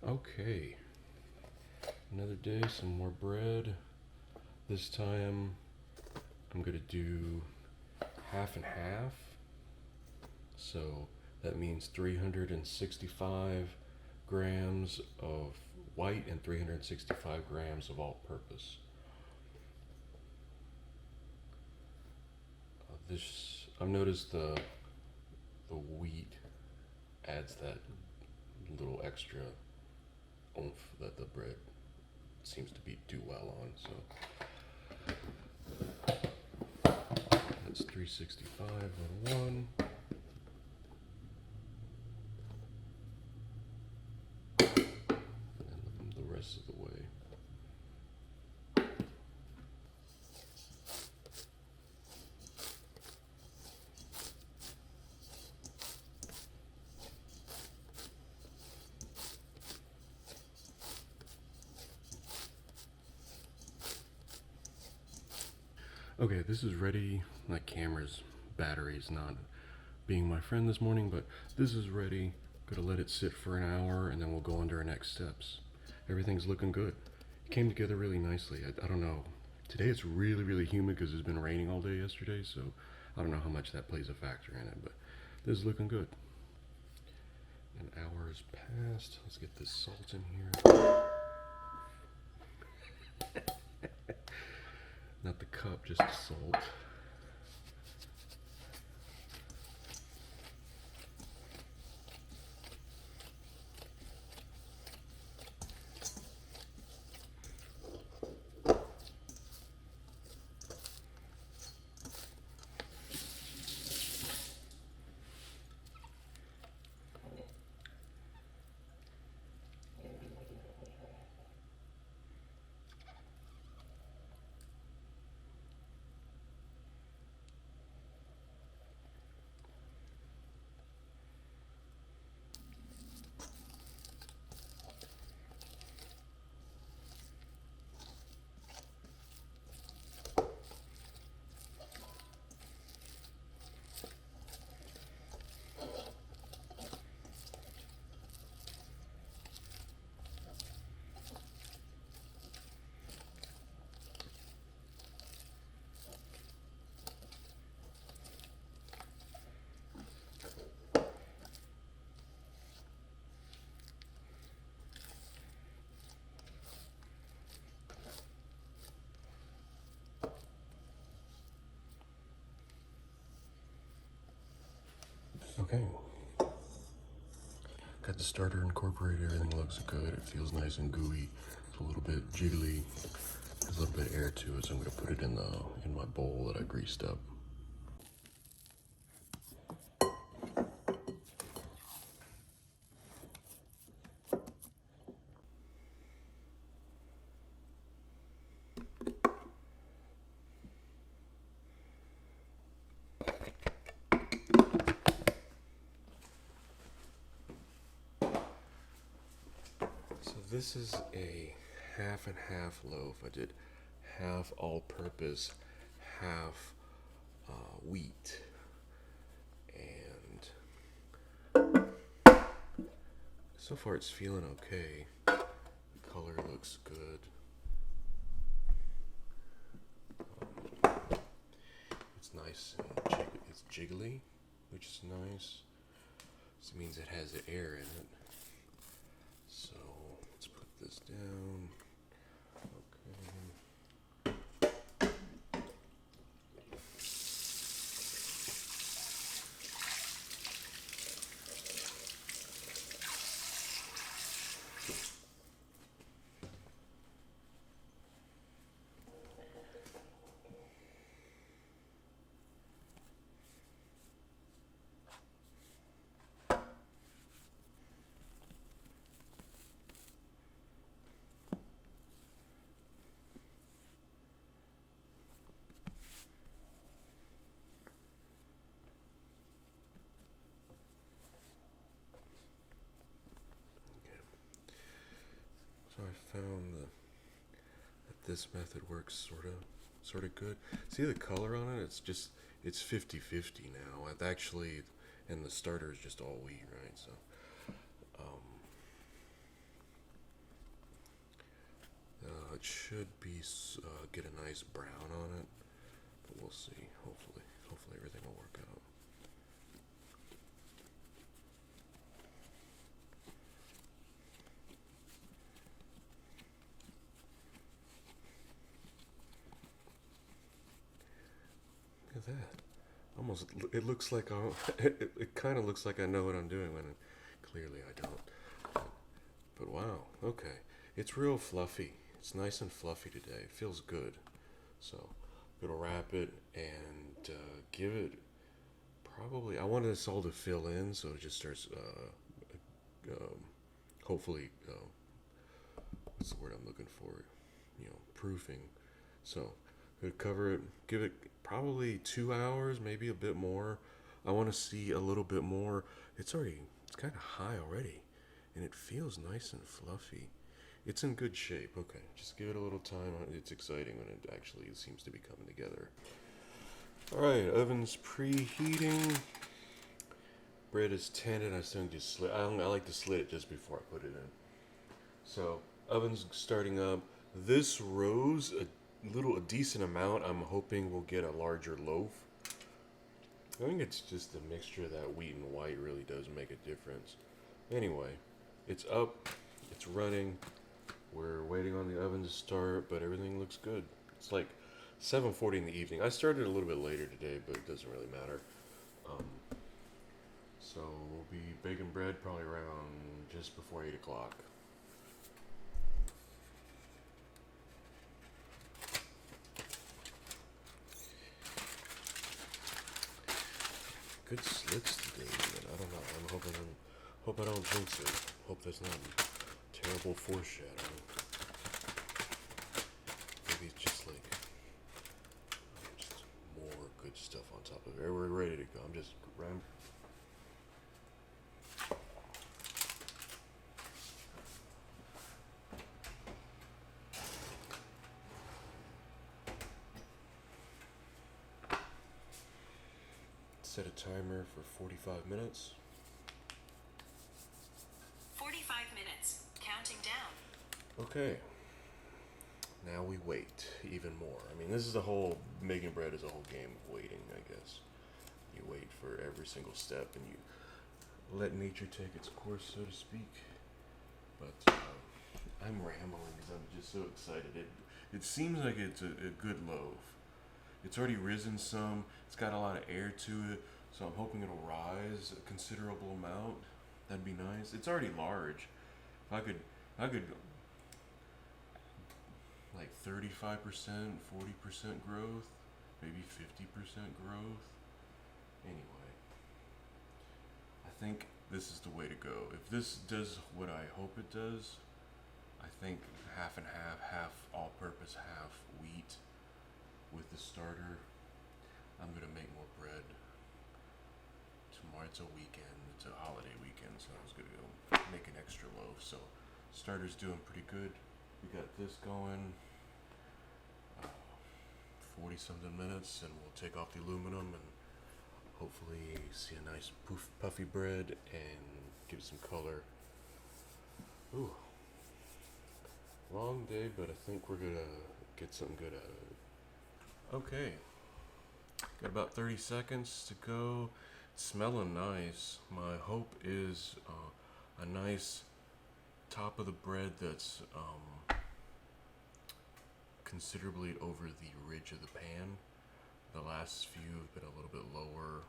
Okay, another day, some more bread. This time I'm gonna do half and half. So that means 365 grams of white and 365 grams of all-purpose. I've noticed the wheat adds that little extra oomph that the bread seems to do well on. So that's 365 on one. And the rest of the way. Okay, this is ready. My camera's battery's not being my friend this morning, but this is ready. Gonna let it sit for an hour and then we'll go into our next steps. Everything's looking good. It came together really nicely. I don't know. Today it's really, really humid because it's been raining all day yesterday, so I don't know how much that plays a factor in it, but this is looking good. An hour has passed. Let's get this salt in here. Not the cup, just the salt. Okay. Got the starter incorporated, everything looks good. It feels nice and gooey. It's a little bit jiggly. There's a little bit of air to it, so I'm gonna put it in my bowl that I greased up. So this is a half and half loaf. I did half all-purpose, half wheat, and so far it's feeling okay. The color looks good. It's nice and it's jiggly, which is nice. This means it has the air in it. So let's put this down. So I found that this method works sort of good. See the color on it? It's 50-50 now. I've actually, and the starter is just all wheat, right? So should be get a nice brown on it, but we'll see. Hopefully everything will work out. Look at that. Almost, it looks like it kind of looks like I know what I'm doing when clearly I don't. But wow, okay. It's real fluffy. It's nice and fluffy today. It feels good. So I'm gonna wrap it and give it probably. I want this all to fill in, so it just starts. Hopefully, what's the word I'm looking for? Proofing. So I'm gonna cover it. Give it probably 2 hours, maybe a bit more. I want to see a little bit more. It's kind of high already, and it feels nice and fluffy. It's in good shape. Okay, just give it a little time. It's exciting when it actually seems to be coming together. All right, oven's preheating. Bread is tended. I still just slit. I like to slit it just before I put it in. So oven's starting up. This rose a decent amount. I'm hoping we'll get a larger loaf. I think it's just the mixture of that wheat and white really does make a difference. Anyway, it's up. It's running. We're waiting on the oven to start, but everything looks good. It's like 7:40 in the evening. I started a little bit later today, but it doesn't really matter. So we'll be baking bread probably around just before 8 o'clock. Good slits today, but I don't know. Hope I don't jinx it. Hope that's not terrible foreshadowing. Maybe it's just like just more good stuff on top of it. We're ready to go. I'm just ram. Set a timer for 45 minutes. 45 minutes. Counting down. Okay. Now we wait even more. I mean, this is making bread is a whole game of waiting, I guess. You wait for every single step and you let nature take its course, so to speak. But I'm rambling because I'm just so excited. It seems like it's a good loaf. It's already risen some. It's got a lot of air to it, so I'm hoping it'll rise a considerable amount. That'd be nice. It's already large. If I could like 35%, 40% growth, maybe 50% growth. Anyway, I think this is the way to go. If this does what I hope it does, I think half and half all-purpose, half wheat. With the starter, I'm gonna make more bread. Tomorrow it's a weekend, it's a holiday weekend, so I was gonna go make an extra loaf. So starter's doing pretty good. We got this going 40 something minutes, and we'll take off the aluminum and hopefully see a nice puffy bread and give it some color. Ooh, long day, but I think we're gonna get something good out of it. Okay, got about 30 seconds to go. It's smelling nice. My hope is a nice top of the bread that's considerably over the ridge of the pan. The last few have been a little bit lower.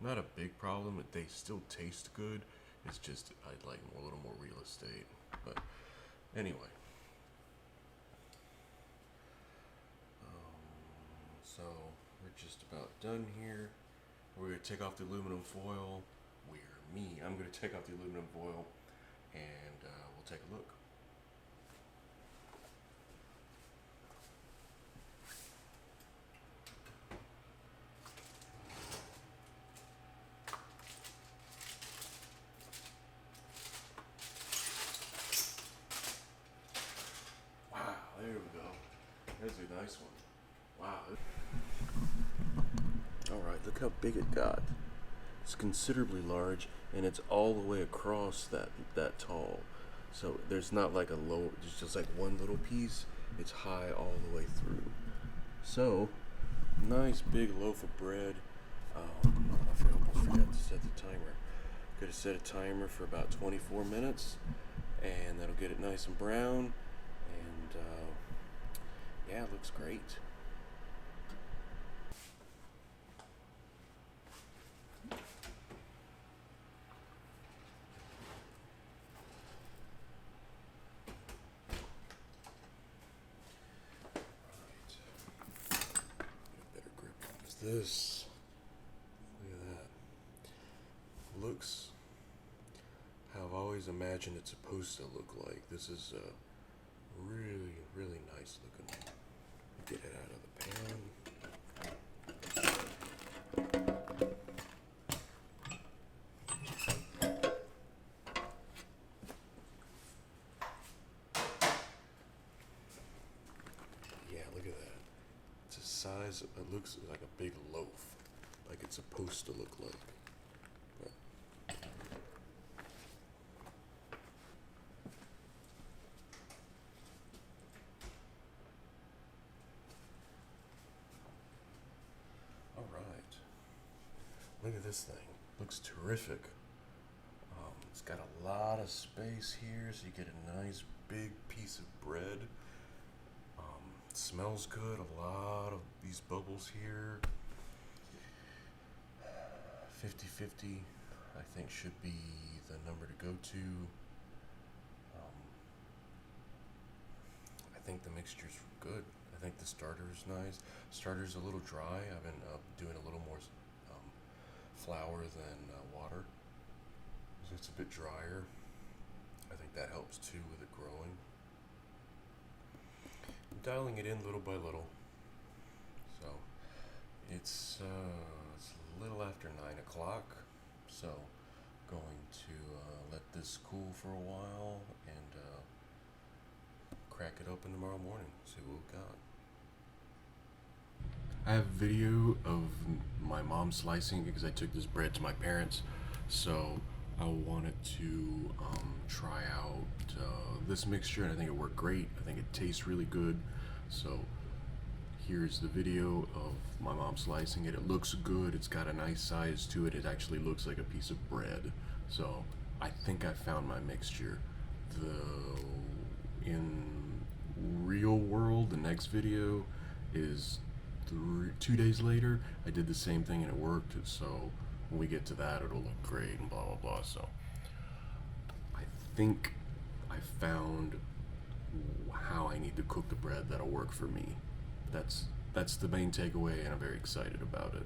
Not a big problem. They still taste good. It's just I'd like a little more real estate. But anyway. So we're just about done here. We're gonna take off the aluminum foil. I'm gonna take off the aluminum foil, and we'll take a look. Wow, there we go. There's a nice one. Wow. Alright, look how big it got. It's considerably large, and it's all the way across that tall. So there's not like there's just like one little piece. it's high all the way through. So, nice big loaf of bread. I almost forgot to set the timer. Gotta set a timer for about 24 minutes, and that'll get it nice and brown. And yeah, it looks great. Better grip on this. Look at that. Looks how I've always imagined it's supposed to look like. This is really, really nice looking. Get it out of the pan. Yeah, look at that. It's a size, it looks like a big loaf, like it's supposed to look like. Alright. Look at this thing. Looks terrific. It's got a lot of space here, so you get a nice big piece of bread. It smells good. A lot of these bubbles here. 50-50, I think, should be the number to go to. I think the mixture's good. I think the starter's nice. Starter's a little dry. I've been doing a little more flour than water. So it's a bit drier. I think that helps too with it growing. I'm dialing it in little by little. So it's a little after 9 o'clock. So going to let this cool for a while and crack it open tomorrow morning, see what we've got. I have video of my mom slicing because I took this bread to my parents, so I wanted to try out this mixture, and I think it worked great. I think it tastes really good. So here's the video of my mom slicing it. It looks good. It's got a nice size to it. It actually looks like a piece of bread. So I think I found my mixture. In real world, the next video is 2 days later. I did the same thing and it worked. So when we get to that, it'll look great and blah blah blah. So I think I found how I need to cook the bread that'll work for me. That's the main takeaway, and I'm very excited about it.